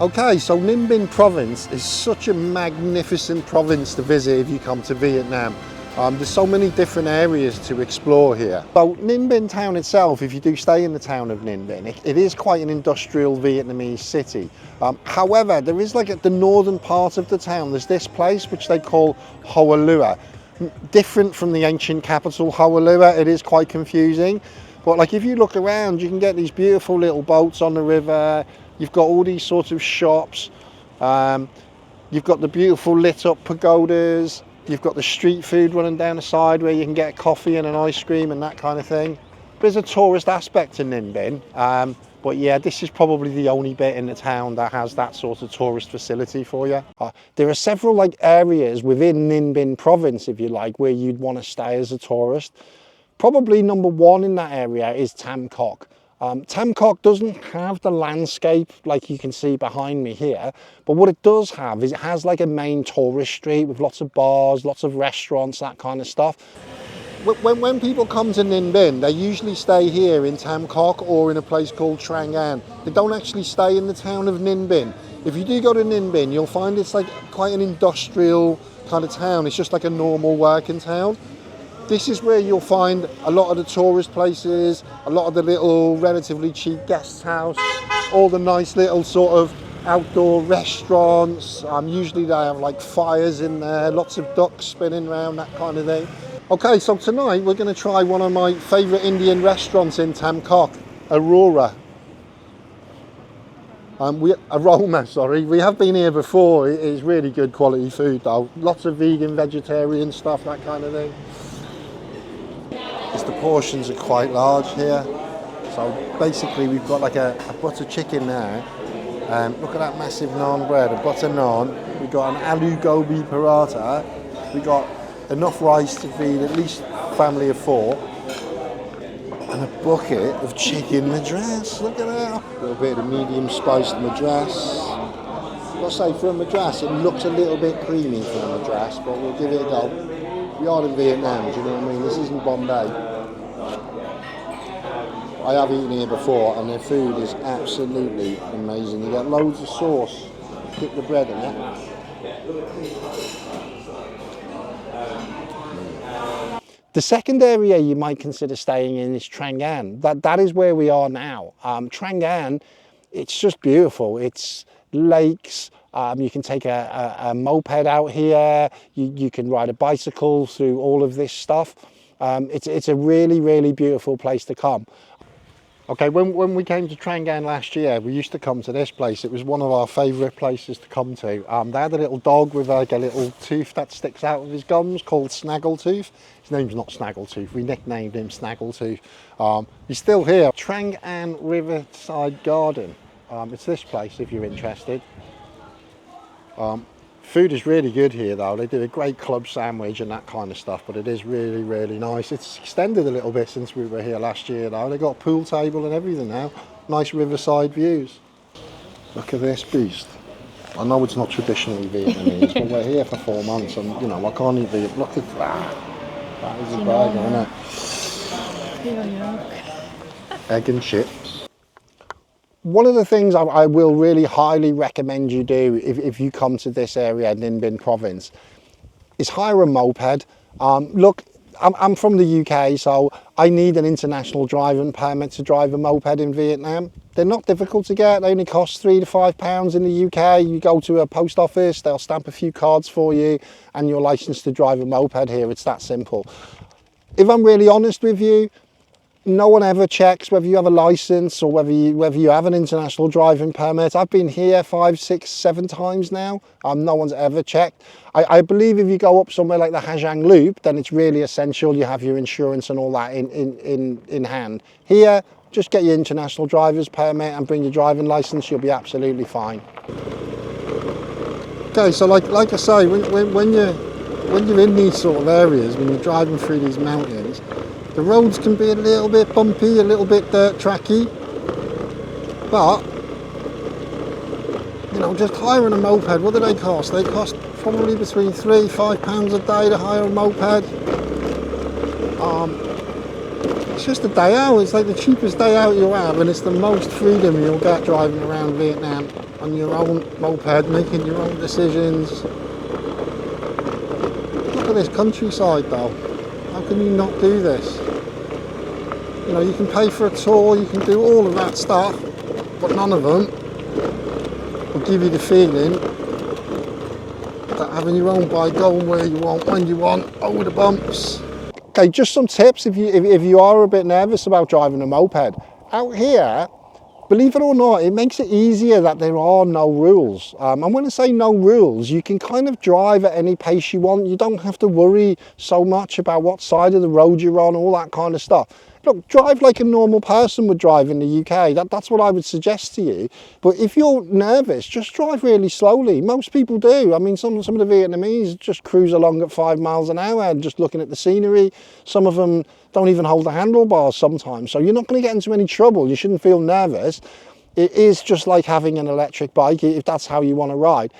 Okay, so Ninh Binh province is such a magnificent province to visit if you come to Vietnam. There's so many different areas to explore here. So Ninh Binh town itself, if you do stay in the town of Ninh Binh, it is quite an industrial Vietnamese city. However, there is like at the northern part of the town, there's this place which they call Hoa Lua. Different from the ancient capital Hoa Lua, it is quite confusing. But like if you look around, you can get these beautiful little boats on the river. You've got all these sorts of shops. You've got the beautiful lit up pagodas. You've got the street food running down the side where you can get coffee and an ice cream and that kind of thing. There's a tourist aspect to Ninh Binh, but yeah, this is probably the only bit in the town that has that sort of tourist facility for you. There are several like areas within Ninh Binh province, if you like, where you'd want to stay as a tourist. Probably number one in that area is Tam Coc. Tam Coc doesn't have the landscape like you can see behind me here, but what it does have is it has like a main tourist street with lots of bars, lots of restaurants, that kind of stuff. When people come to Ninh Binh, they usually stay here in Tam Coc or in a place called Trang An. They don't actually stay in the town of Ninh Binh. If you do go to Ninh Binh, you'll find it's like quite an industrial kind of town. It's just like a normal working town. This is where you'll find a lot of the tourist places, a lot of the little relatively cheap guest house, all the nice little sort of outdoor restaurants. Usually they have like fires in there, lots of ducks spinning around, that kind of thing. Okay, so tonight we're going to try one of my favourite Indian restaurants in Tam Coc, Aroma. We have been here before. It is really good quality food though. Lots of vegan, vegetarian stuff, that kind of thing. The portions are quite large here, so basically we've got like a butter chicken there. Look at that massive naan bread, a butter naan. We've got an aloo gobi paratha. We've got enough rice to feed at least a family of 4, and a bucket of chicken madras. Look at that, a little bit of medium spiced madras. I've got to say, for a madras it looks a little bit creamy for a madras, but we'll give it a go. We are in Vietnam, do you know what I mean? This isn't Bombay. I have eaten here before and their food is absolutely amazing. You get loads of sauce, dip the bread in it. The second area you might consider staying in is Trang An. That is where we are now. Trang An, it's just beautiful. It's lakes. You can take a moped out here. You can ride a bicycle through all of this stuff. It's a really, really beautiful place to come. Okay, when we came to Trang An last year, we used to come to this place. It was one of our favourite places to come to. They had a little dog with like a little tooth that sticks out of his gums called Snaggletooth. His name's not Snaggletooth, we nicknamed him Snaggletooth. He's still here. Trang An Riverside Garden. It's this place if you're interested. Food is really good here though. They do a great club sandwich and that kind of stuff, but it is really, really nice. It's extended a little bit since we were here last year though. They got a pool table and everything now. Nice riverside views. Look at this beast. I know it's not traditionally Vietnamese, but we're here for 4 months and you know, I can't eat Vietnamese. Look at that. That is a burger, isn't it? Egg and chips. One of the things I will really highly recommend you do if you come to this area, Ninh Binh province, is hire a moped. Look, I'm from the UK, so I need an international driving permit to drive a moped in Vietnam. They're not difficult to get. They only cost £3 to £5 in the UK. You go to a post office, they'll stamp a few cards for you, and you're licensed to drive a moped here. It's that simple. If I'm really honest with you, no one ever checks whether you have a license or whether you have an international driving permit. I've been here 5, 6, 7 times now. No one's ever checked. I believe if you go up somewhere like the Ha Giang Loop, then it's really essential you have your insurance and all that in hand. Here, just get your international driver's permit and bring your driving license. You'll be absolutely fine. Okay, so like I say, when you're in these sort of areas, when you're driving through these mountains, the roads can be a little bit bumpy, a little bit dirt tracky, but you know, just hiring a moped, what do they cost? They cost probably between £3 to £5 a day to hire a moped. It's just a day out. It's like the cheapest day out you'll have, and it's the most freedom you'll get driving around Vietnam on your own moped, making your own decisions. Look at this countryside though. How can you not do this? You know, you can pay for a tour, you can do all of that stuff, but none of them will give you the feeling that having your own bike, going where you want, when you want, over the bumps. Okay, just some tips if you are a bit nervous about driving a moped. Out here, believe it or not, it makes it easier that there are no rules. And when I say no rules, you can kind of drive at any pace you want. You don't have to worry so much about what side of the road you're on, all that kind of stuff. Look, drive like a normal person would drive in the UK. That's what I would suggest to you. But if you're nervous, just drive really slowly. Most people do. I mean, some of the Vietnamese just cruise along at 5 miles an hour and just looking at the scenery. Some of them don't even hold the handlebars sometimes. So you're not going to get into any trouble. You shouldn't feel nervous. It is just like having an electric bike if that's how you want to ride.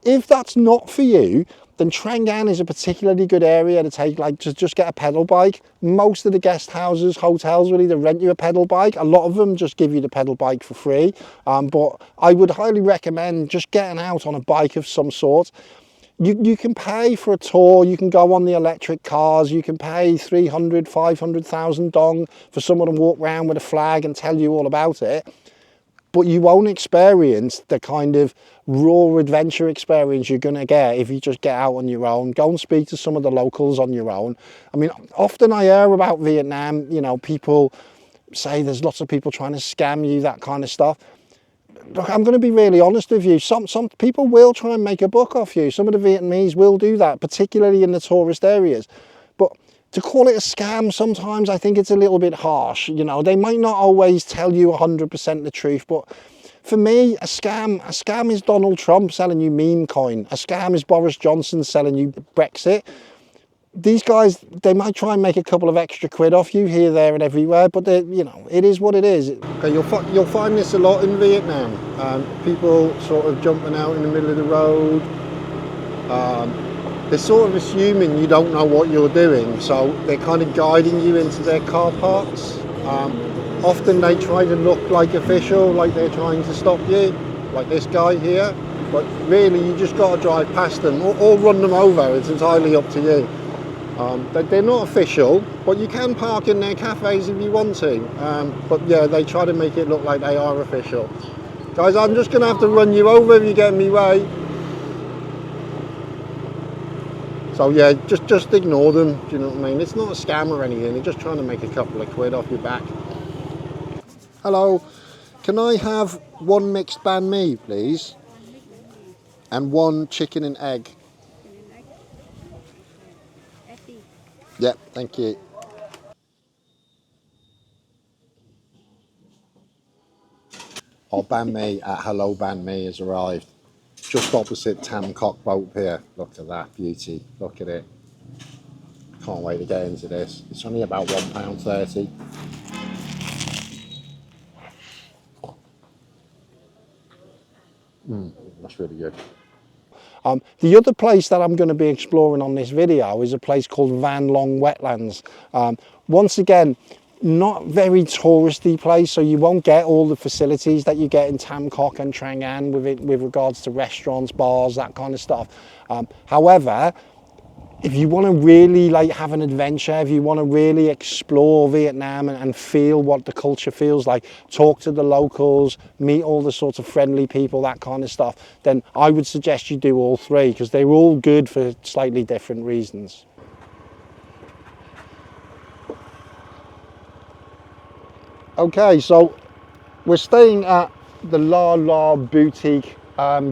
If that's not for you, then Trang An is a particularly good area to take, like to just get a pedal bike. Most of the guest houses, hotels will either rent you a pedal bike. A lot of them just give you the pedal bike for free. But I would highly recommend just getting out on a bike of some sort. You can pay for a tour, you can go on the electric cars, you can pay 300, 500,000 dong for someone to walk around with a flag and tell you all about it. But you won't experience the kind of raw adventure experience you're going to get if you just get out on your own. Go and speak to some of the locals on your own. I mean, often I hear about Vietnam, you know, people say there's lots of people trying to scam you, that kind of stuff. Look, I'm going to be really honest with you. Some people will try and make a buck off you. Some of the Vietnamese will do that, particularly in the tourist areas. But to call it a scam, sometimes I think it's a little bit harsh. You know, they might not always tell you 100% the truth, but for me, a scam is Donald Trump selling you meme coin. A scam is Boris Johnson selling you Brexit. These guys, they might try and make a couple of extra quid off you here, there and everywhere, but you know, it is what it is. Okay, you'll find this a lot in Vietnam. People sort of jumping out in the middle of the road. They're sort of assuming you don't know what you're doing, so they're kind of guiding you into their car parks. Often they try to look like official, like they're trying to stop you, like this guy here, but really you just got to drive past them or run them over. It's entirely up to you. They're not official, but you can park in their cafes if you want to. But yeah, they try to make it look like they are official. Guys, I'm just going to have to run you over if you get in my way. So yeah, just ignore them, do you know what I mean? It's not a scam or anything, they're just trying to make a couple of quid off your back. Hello, can I have one mixed banh mi, please? And one chicken and egg. Yep, thank you. Our banh mi at Halong Bay has arrived. Just opposite Tam Kok Boat Pier. Look at that beauty, look at it. Can't wait to get into this. It's only about £1.30. That's really good. The other place that I'm going to be exploring on this video is a place called Van Long Wetlands. Once again, not very touristy place, so you won't get all the facilities that you get in Tam Kok and Trang An with regards to restaurants, bars, that kind of stuff. However, if you want to really like have an adventure, if you want to really explore Vietnam and feel what the culture feels like, talk to the locals, meet all the sorts of friendly people, that kind of stuff, then I would suggest you do all three because they're all good for slightly different reasons. Okay, so we're staying at the La La Boutique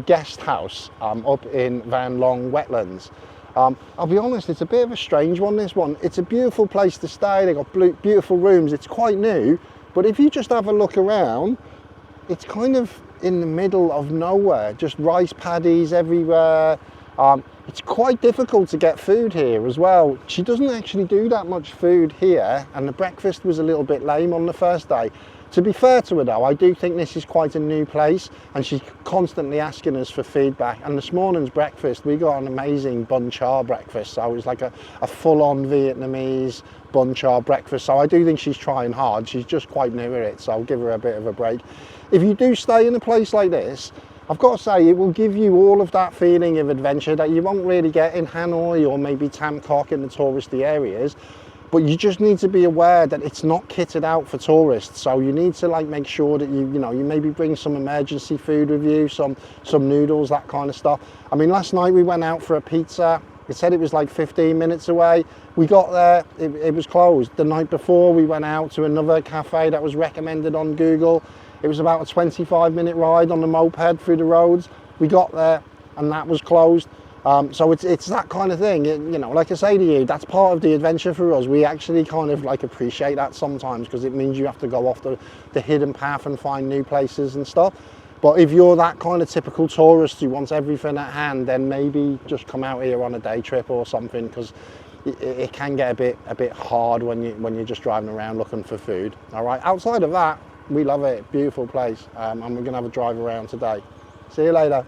guest house up in Van Long Wetlands. I'll be honest, it's a bit of a strange one, this one. It's a beautiful place to stay, they've got beautiful rooms, it's quite new, but if you just have a look around, it's kind of in the middle of nowhere, just rice paddies everywhere. It's quite difficult to get food here as well. She doesn't actually do that much food here, and the breakfast was a little bit lame on the first day. To be fair to her though, I do think this is quite a new place and she's constantly asking us for feedback. And this morning's breakfast, we got an amazing bun char breakfast. So it was like a full-on Vietnamese bun char breakfast. So I do think she's trying hard. She's just quite new at it, so I'll give her a bit of a break. If you do stay in a place like this, I've got to say, it will give you all of that feeling of adventure that you won't really get in Hanoi or maybe Tam Coc in the touristy areas. But you just need to be aware that it's not kitted out for tourists. So you need to like make sure that you maybe bring some emergency food with you, some noodles, that kind of stuff. I mean, last night we went out for a pizza. It said it was like 15 minutes away. We got there, it was closed. The night before we went out to another cafe that was recommended on Google. It was about a 25-minute ride on the moped through the roads. We got there and that was closed. So it's that kind of thing. Like I say to you, that's part of the adventure for us. We actually kind of like appreciate that sometimes because it means you have to go off the hidden path and find new places and stuff. But if you're that kind of typical tourist who wants everything at hand, then maybe just come out here on a day trip or something, because it can get a bit hard when you're just driving around looking for food. All right. Outside of that, we love it. Beautiful place, and we're gonna have a drive around today. See you later.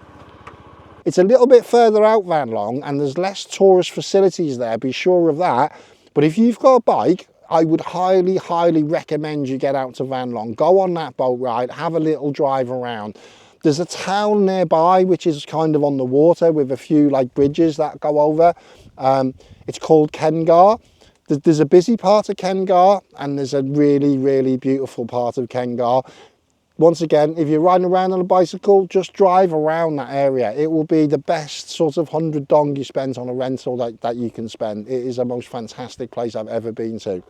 It's a little bit further out Van Long and there's less tourist facilities there, be sure of that. But if you've got a bike, I would highly, highly recommend you get out to Van Long. Go on that boat ride, have a little drive around. There's a town nearby which is kind of on the water with a few like bridges that go over. It's called Kengar. There's a busy part of Kengar and there's a really, really beautiful part of Kengar. Once again, if you're riding around on a bicycle, just drive around that area. It will be the best sort of 100 dong you spent on a rental that you can spend. It is the most fantastic place I've ever been to.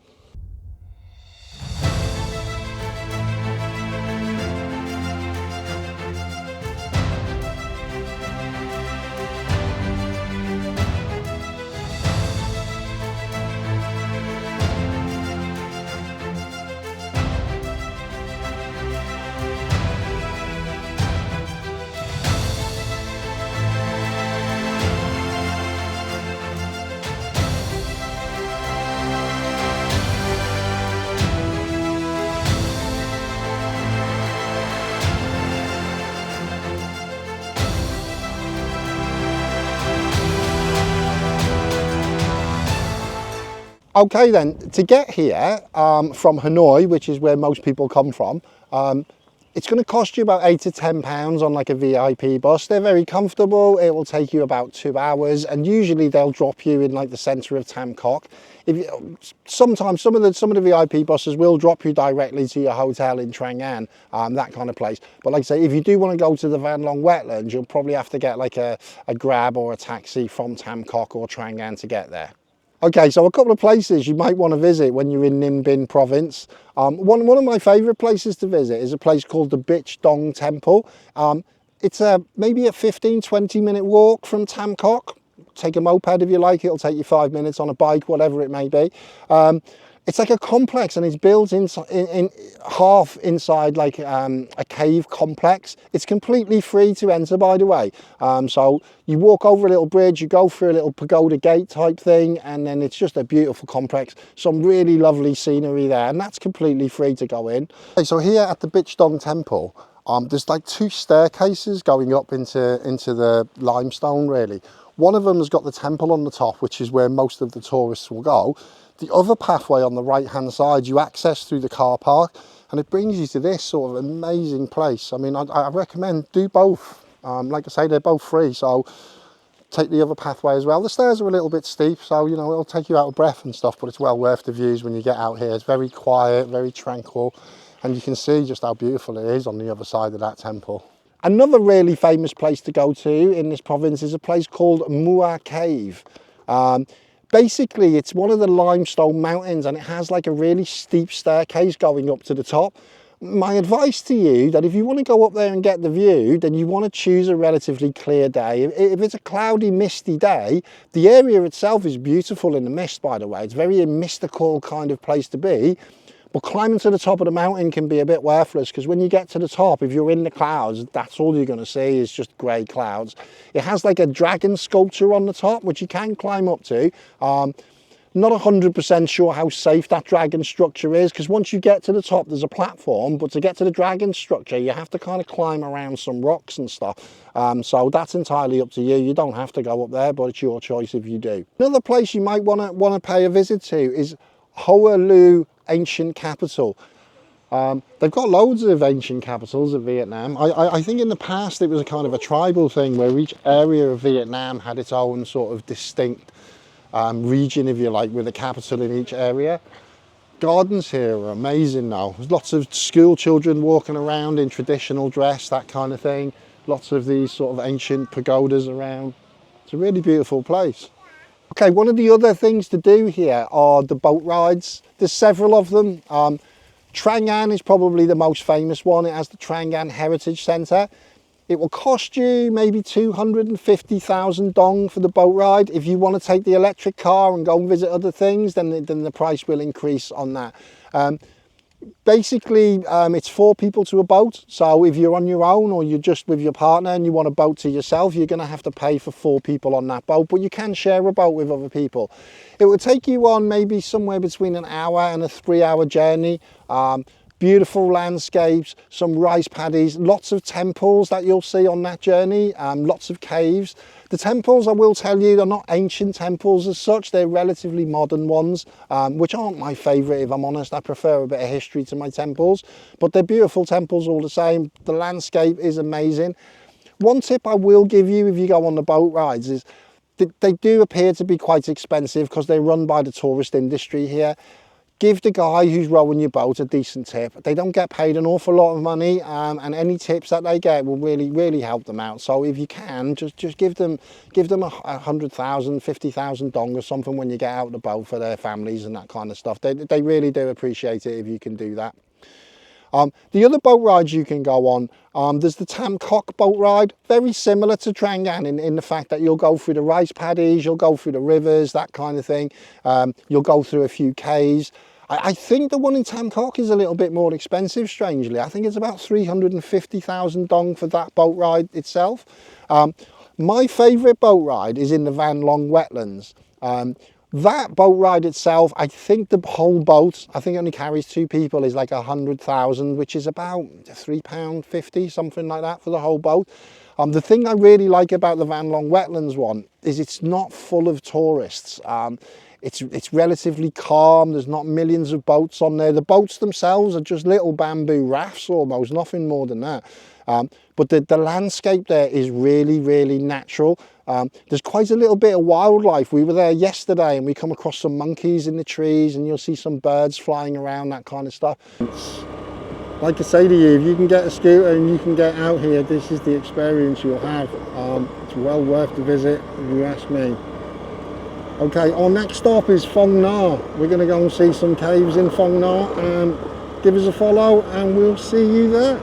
Okay then, to get here from Hanoi, which is where most people come from, it's going to cost you about £8 to £10 on like a VIP bus. They're very comfortable. It will take you about 2 hours and usually they'll drop you in like the centre of Tam Coc. Sometimes some of the VIP buses will drop you directly to your hotel in Trang An, that kind of place. But like I say, if you do want to go to the Van Long wetlands, you'll probably have to get like a grab or a taxi from Tam Coc or Trang An to get there. Okay, so a couple of places you might want to visit when you're in Ninh Binh province. One of my favourite places to visit is a place called the Bich Dong Temple. It's maybe a 15-20 minute walk from Tam Coc. Take a moped if you like, it'll take you 5 minutes on a bike, whatever it may be. It's like a complex and it's built in half inside like a cave complex. It's completely free to enter, by the way. So you walk over a little bridge, you go through a little pagoda gate type thing, and then it's just a beautiful complex. Some really lovely scenery there, and that's completely free to go in. Okay, so here at the Bich Dong Temple, there's like 2 staircases going up into the limestone really. One of them has got the temple on the top, which is where most of the tourists will go. The other pathway on the right hand side you access through the car park and it brings you to this sort of amazing place. I mean, I recommend do both. Like I say, they're both free, so take the other pathway as well. The stairs are a little bit steep, so you know it'll take you out of breath and stuff, but it's well worth the views when you get out here. It's very quiet, very tranquil, and you can see just how beautiful it is on the other side of that temple. Another really famous place to go to in this province is a place called Mua Cave. Basically, it's one of the limestone mountains and it has like a really steep staircase going up to the top. My advice to you that if you want to go up there and get the view, then you want to choose a relatively clear day. If it's a cloudy, misty day, the area itself is beautiful in the mist, by the way. It's very a mystical kind of place to be. But climbing to the top of the mountain can be a bit worthless because when you get to the top, if you're in the clouds, that's all you're going to see is just grey clouds. It has like a dragon sculpture on the top, which you can climb up to. Not 100% sure how safe that dragon structure is, because once you get to the top there's a platform, but to get to the dragon structure you have to kind of climb around some rocks and stuff. So that's entirely up to you. You don't have to go up there, but it's your choice if you do. Another place you might want to pay a visit to is Halong ancient capital. They've got loads of ancient capitals of Vietnam. I think in the past it was a kind of a tribal thing where each area of Vietnam had its own sort of distinct region, if you like, with a capital in each area. Gardens here are amazing now. There's lots of school children walking around in traditional dress, that kind of thing. Lots of these sort of ancient pagodas around. It's a really beautiful place. Okay, one of the other things to do here are the boat rides. There's several of them. Trang An is probably the most famous one. It has the Trang An Heritage Centre. It will cost you maybe 250,000 dong for the boat ride. If you want to take the electric car and go and visit other things, then the price will increase on that. Basically, it's 4 people to a boat. So if you're on your own or you're just with your partner and you want a boat to yourself, you're going to have to pay for 4 people on that boat, but you can share a boat with other people. It will take you on maybe somewhere between an hour and a 3-hour journey. Beautiful landscapes, some rice paddies, lots of temples that you'll see on that journey, lots of caves. The temples, I will tell you, they're not ancient temples as such, they're relatively modern ones, which aren't my favourite if I'm honest. I prefer a bit of history to my temples, but they're beautiful temples all the same. The landscape is amazing. One tip I will give you if you go on the boat rides is they do appear to be quite expensive because they're run by the tourist industry here. Give the guy who's rowing your boat a decent tip. They don't get paid an awful lot of money, and any tips that they get will really help them out. So if you can, just give them 100,000, 50,000 dong or something when you get out the boat for their families and that kind of stuff. They really do appreciate it if you can do that. The other boat rides you can go on, there's the Tam Kok boat ride, very similar to Trang An in the fact that you'll go through the rice paddies, you'll go through the rivers, that kind of thing. You'll go through a few caves. I think the one in Tam Kok is a little bit more expensive, strangely. I think it's about 350,000 dong for that boat ride itself. My favourite boat ride is in the Van Long wetlands. That boat ride itself, I think the whole boat, I think it only carries 2 people, is like 100,000, which is about £3.50, something like that for the whole boat. The thing I really like about the Van Long wetlands one is it's not full of tourists. It's relatively calm. There's not millions of boats on there. The boats themselves are just little bamboo rafts almost, nothing more than that. But the landscape there is really natural. There's quite a little bit of wildlife. We were there yesterday and we come across some monkeys in the trees, and you'll see some birds flying around, that kind of stuff. Like I say to you, if you can get a scooter and you can get out here, this is the experience you'll have. It's well worth the visit if you ask me. Okay, our next stop is Phong Nha. We're going to go and see some caves in Phong Nha. Give us a follow and we'll see you there.